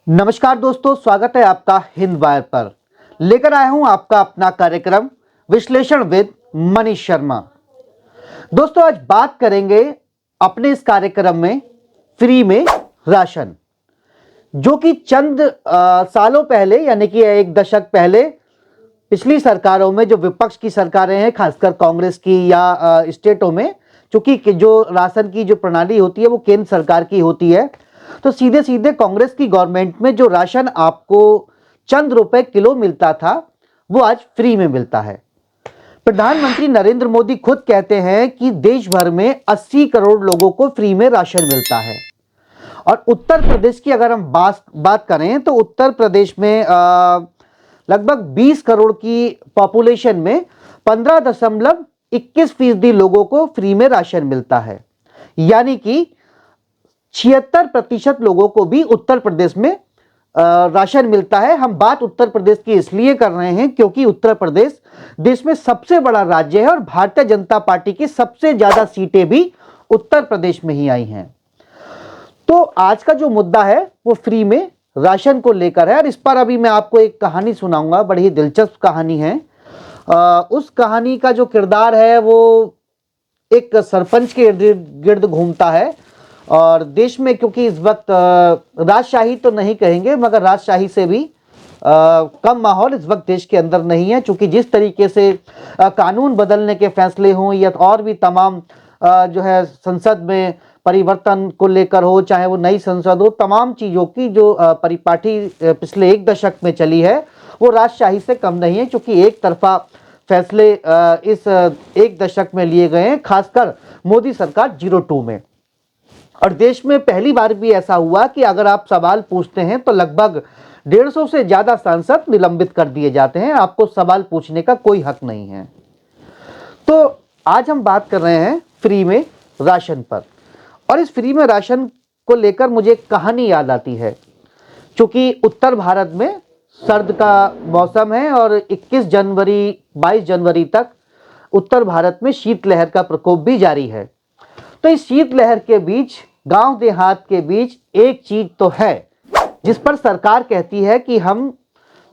नमस्कार दोस्तों, स्वागत है आपका हिंद वायर पर। लेकर आया हूं आपका अपना कार्यक्रम विश्लेषण विद मनीष शर्मा। दोस्तों, आज बात करेंगे अपने इस कार्यक्रम में फ्री में राशन, जो कि चंद सालों पहले यानी कि एक दशक पहले पिछली सरकारों में, जो विपक्ष की सरकारें हैं, खासकर कांग्रेस की या स्टेटों में, चूंकि जो राशन की जो प्रणाली होती है वो केंद्र सरकार की होती है, तो सीधे सीधे कांग्रेस की गवर्नमेंट में जो राशन आपको चंद रुपए किलो मिलता था वो आज फ्री में मिलता है। प्रधानमंत्री नरेंद्र मोदी खुद कहते हैं कि देश भर में 80 करोड़ लोगों को फ्री में राशन मिलता है। और उत्तर प्रदेश की अगर हम बात करें तो उत्तर प्रदेश में लगभग 20 करोड़ की पॉपुलेशन में 15.21% लोगों को फ्री में राशन मिलता है, यानी कि 76% लोगों को भी उत्तर प्रदेश में राशन मिलता है। हम बात उत्तर प्रदेश की इसलिए कर रहे हैं क्योंकि उत्तर प्रदेश देश में सबसे बड़ा राज्य है और भारतीय जनता पार्टी की सबसे ज्यादा सीटें भी उत्तर प्रदेश में ही आई हैं। तो आज का जो मुद्दा है वो फ्री में राशन को लेकर है और इस पर अभी मैं आपको एक कहानी सुनाऊंगा, बड़ी ही दिलचस्प कहानी है। उस कहानी का जो किरदार है वो एक सरपंच के इर्द गिर्द घूमता है। और देश में क्योंकि इस वक्त राजशाही तो नहीं कहेंगे मगर राजशाही से भी कम माहौल इस वक्त देश के अंदर नहीं है, क्योंकि जिस तरीके से कानून बदलने के फैसले हों या और भी तमाम जो है संसद में परिवर्तन को लेकर हो, चाहे वो नई संसद हो, तमाम चीज़ों की जो परिपाटी पिछले एक दशक में चली है वो राजशाही से कम नहीं है, क्योंकि एक तरफा फैसले इस एक दशक में लिए गए हैं, खासकर मोदी सरकार 02 में। और देश में पहली बार भी ऐसा हुआ कि अगर आप सवाल पूछते हैं तो लगभग 150 से ज्यादा सांसद निलंबित कर दिए जाते हैं, आपको सवाल पूछने का कोई हक नहीं है। तो आज हम बात कर रहे हैं फ्री में राशन पर, और इस फ्री में राशन को लेकर मुझे एक कहानी याद आती है। क्योंकि उत्तर भारत में सर्द का मौसम है और 21 जनवरी 22 जनवरी तक उत्तर भारत में शीतलहर का प्रकोप भी जारी है। तो इस शीतलहर के बीच, गांव देहात के बीच एक चीज तो है जिस पर सरकार कहती है कि हम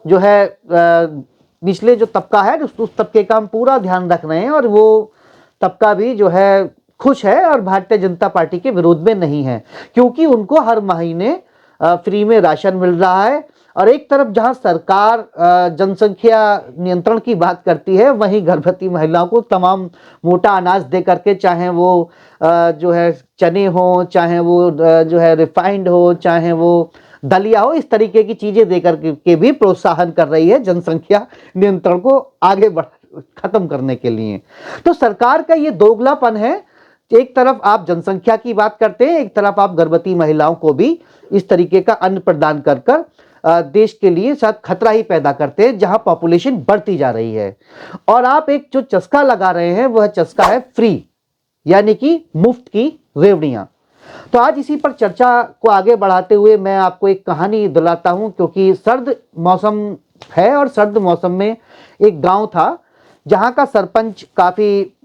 जो है निचले जो तबका है उस तबके का हम पूरा ध्यान रख रहे हैं, और वो तबका भी जो है खुश है और भारतीय जनता पार्टी के विरोध में नहीं है, क्योंकि उनको हर महीने फ्री में राशन मिल रहा है। और एक तरफ जहां सरकार जनसंख्या नियंत्रण की बात करती है, वहीं गर्भवती महिलाओं को तमाम मोटा अनाज दे करके, चाहे वो जो है चने हो, चाहे वो जो है रिफाइंड हो, चाहे वो दलिया हो, इस तरीके की चीजें देकर के भी प्रोत्साहन कर रही है जनसंख्या नियंत्रण को आगे खत्म करने के लिए। तो सरकार का ये दोगलापन है, एक तरफ आप जनसंख्या की बात करते हैं, एक तरफ आप गर्भवती महिलाओं को भी इस तरीके का अन्न प्रदान कर कर देश के लिए साथ खतरा ही पैदा करते हैं, जहां पॉपुलेशन बढ़ती जा रही है। और आप एक जो चस्का लगा रहे हैं वह चस्का है फ्री, यानी कि मुफ्त की रेवड़ियां। तो आज इसी पर चर्चा को आगे बढ़ाते हुए मैं आपको एक कहानी दिलाता हूं, क्योंकि सर्द मौसम है और सर्द मौसम में एक गांव था जहां का सरपंच काफी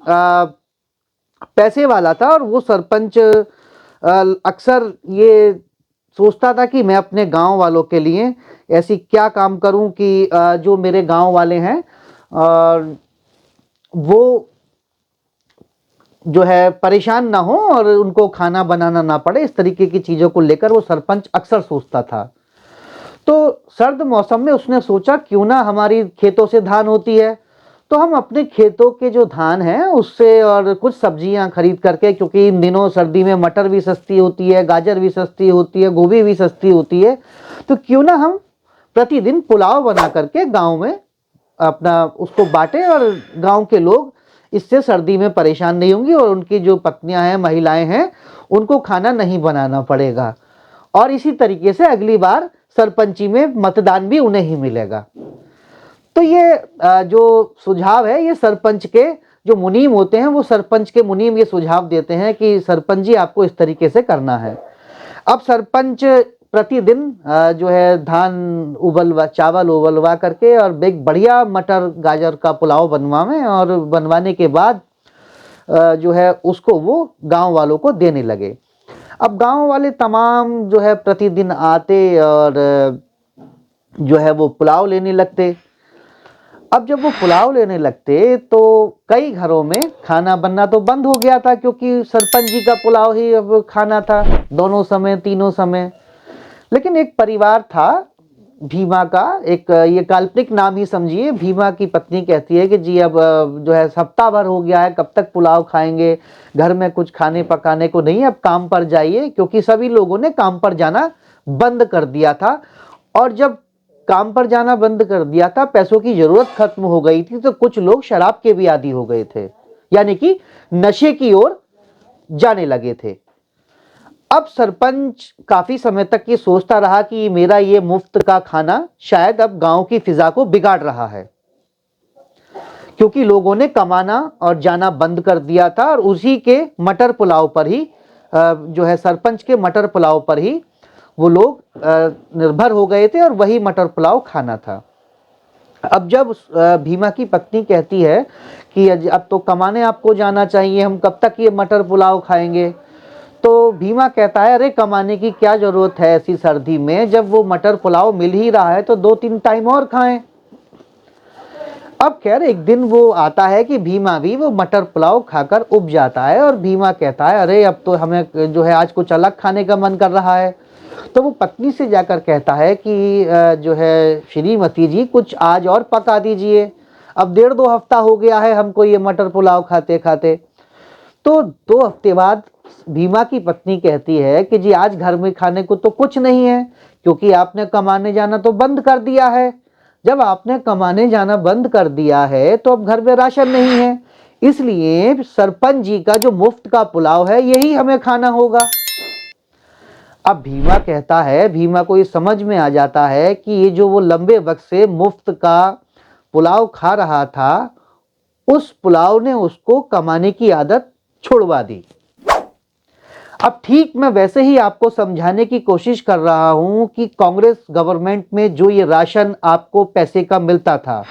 पैसे वाला था। और वो सरपंच अक्सर ये सोचता था कि मैं अपने गांव वालों के लिए ऐसी क्या काम करूं कि जो मेरे गांव वाले हैं और वो जो है परेशान ना हो और उनको खाना बनाना ना पड़े। इस तरीके की चीज़ों को लेकर वो सरपंच अक्सर सोचता था। तो सर्द मौसम में उसने सोचा क्यों ना, हमारी खेतों से धान होती है तो हम अपने खेतों के जो धान हैं उससे और कुछ सब्जियां खरीद करके, क्योंकि इन दिनों सर्दी में मटर भी सस्ती होती है, गाजर भी सस्ती होती है, गोभी भी सस्ती होती है, तो क्यों ना हम प्रतिदिन पुलाव बना करके गांव में अपना उसको बांटें और गांव के लोग इससे सर्दी में परेशान नहीं होंगी और उनकी जो पत्नियां हैं, महिलाएं हैं, उनको खाना नहीं बनाना पड़ेगा। और इसी तरीके से अगली बार सरपंची में मतदान भी उन्हें ही मिलेगा। तो ये जो सुझाव है, ये सरपंच के जो मुनीम होते हैं वो सरपंच के मुनीम ये सुझाव देते हैं कि सरपंच जी आपको इस तरीके से करना है। अब सरपंच प्रतिदिन जो है धान चावल उबलवा करके और एक बढ़िया मटर गाजर का पुलाव बनवावे, और बनवाने के बाद जो है उसको वो गांव वालों को देने लगे। अब गांव वाले तमाम जो है प्रतिदिन आते और जो है वो पुलाव लेने लगते। अब जब वो पुलाव लेने लगते तो कई घरों में खाना बनना तो बंद हो गया था, क्योंकि सरपंच जी का पुलाव ही अब खाना था दोनों समय तीनों समय। लेकिन एक परिवार था भीमा का, एक ये काल्पनिक नाम ही समझिए। भीमा की पत्नी कहती है कि जी अब जो है हफ्ता भर हो गया है, कब तक पुलाव खाएंगे, घर में कुछ खाने पकाने को नहीं, अब काम पर जाइए, क्योंकि सभी लोगों ने काम पर जाना बंद कर दिया था। और जब काम पर जाना बंद कर दिया था, पैसों की जरूरत खत्म हो गई थी, तो कुछ लोग शराब के भी आदी हो गए थे, यानी कि नशे की ओर जाने लगे थे। अब सरपंच काफी समय तक ये सोचता रहा कि मेरा ये मुफ्त का खाना शायद अब गांव की फिजा को बिगाड़ रहा है, क्योंकि लोगों ने कमाना और जाना बंद कर दिया था और उसी के मटर पुलाव पर ही जो है सरपंच के मटर पुलाव पर ही वो लोग निर्भर हो गए थे और वही मटर पुलाव खाना था। अब जब भीमा की पत्नी कहती है कि अब तो कमाने आपको जाना चाहिए, हम कब तक ये मटर पुलाव खाएंगे, तो भीमा कहता है अरे कमाने की क्या जरूरत है ऐसी सर्दी में, जब वो मटर पुलाव मिल ही रहा है तो 2-3 टाइम और खाएं। अब खैर एक दिन वो आता है कि भीमा भी वो मटर पुलाव खाकर उब जाता है और भीमा कहता है अरे अब तो हमें जो है आज कुछ अलग खाने का मन कर रहा है। तो वो पत्नी से जाकर कहता है कि जो है श्रीमती जी कुछ आज और पका दीजिए, अब 1.5-2 हफ्ता हो गया है हमको ये मटर पुलाव खाते खाते। तो 2 हफ्ते बाद भीमा की पत्नी कहती है कि जी आज घर में खाने को तो कुछ नहीं है, क्योंकि आपने कमाने जाना तो बंद कर दिया है। जब आपने कमाने जाना बंद कर दिया है तो अब घर में राशन नहीं है, इसलिए सरपंच जी का जो मुफ्त का पुलाव है यही हमें खाना होगा। अब भीमा कहता है, भीमा को ये समझ में आ जाता है कि ये जो वो लंबे वक्त से मुफ्त का पुलाव खा रहा था, उस पुलाव ने उसको कमाने की आदत छुड़वा दी। अब ठीक मैं वैसे ही आपको समझाने की कोशिश कर रहा हूं कि कांग्रेस गवर्नमेंट में जो ये राशन आपको पैसे का मिलता था,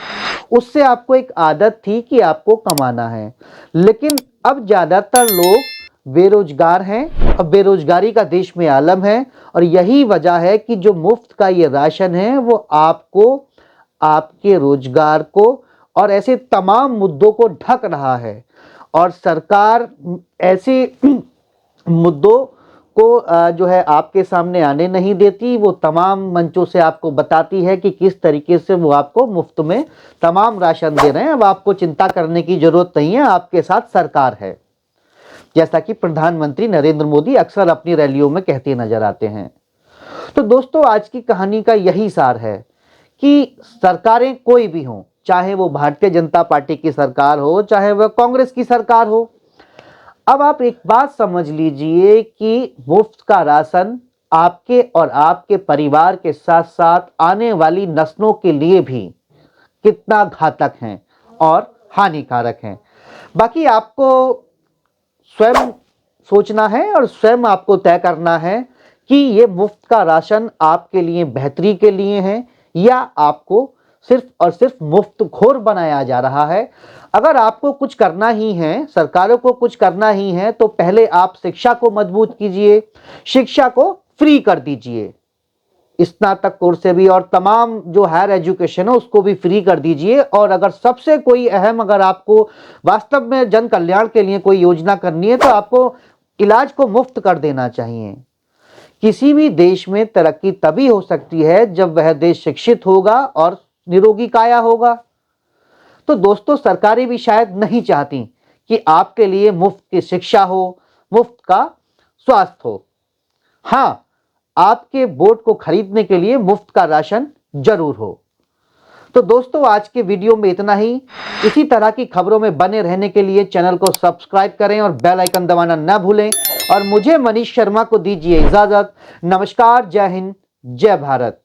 उससे आपको एक आदत थी कि आपको कमाना है। लेकिन अब ज्यादातर लोग बेरोजगार हैं और बेरोजगारी का देश में आलम है, और यही वजह है कि जो मुफ्त का ये राशन है वो आपको, आपके रोजगार को और ऐसे तमाम मुद्दों को ढक रहा है। और सरकार ऐसे मुद्दों को जो है आपके सामने आने नहीं देती, वो तमाम मंचों से आपको बताती है कि किस तरीके से वो आपको मुफ्त में तमाम राशन दे रहे हैं। अब आपको चिंता करने की जरूरत नहीं है, आपके साथ सरकार है, जैसा कि प्रधानमंत्री नरेंद्र मोदी अक्सर अपनी रैलियों में कहते नजर आते हैं। तो दोस्तों आज की कहानी का यही सार है कि सरकारें कोई भी हों, चाहे वो भारतीय जनता पार्टी की सरकार हो, चाहे वह कांग्रेस की सरकार हो, अब आप एक बात समझ लीजिए कि मुफ्त का राशन आपके और आपके परिवार के साथ साथ आने वाली नस्लों के लिए भी कितना घातक है और हानिकारक है। बाकी आपको स्वयं सोचना है और स्वयं आपको तय करना है कि ये मुफ्त का राशन आपके लिए बेहतरी के लिए है या आपको सिर्फ और सिर्फ मुफ्तखोर बनाया जा रहा है। अगर आपको कुछ करना ही है, सरकारों को कुछ करना ही है, तो पहले आप शिक्षा को मजबूत कीजिए, शिक्षा को फ्री कर दीजिए, स्नातक कोर्स से भी, और तमाम जो हायर एजुकेशन है उसको भी फ्री कर दीजिए। और अगर सबसे कोई अहम, अगर आपको वास्तव में जन कल्याण के लिए कोई योजना करनी है तो आपको इलाज को मुफ्त कर देना चाहिए। किसी भी देश में तरक्की तभी हो सकती है जब वह देश शिक्षित होगा और निरोगी काया होगा। तो दोस्तों सरकारें भी शायद नहीं चाहती कि आपके लिए मुफ्त की शिक्षा हो, मुफ्त का स्वास्थ्य हो। हां, आपके वोट को खरीदने के लिए मुफ्त का राशन जरूर हो। तो दोस्तों आज के वीडियो में इतना ही। इसी तरह की खबरों में बने रहने के लिए चैनल को सब्सक्राइब करें और बेल आइकन दबाना न भूलें। और मुझे मनीष शर्मा को दीजिए इजाजत। नमस्कार, जय हिंद, जय भारत।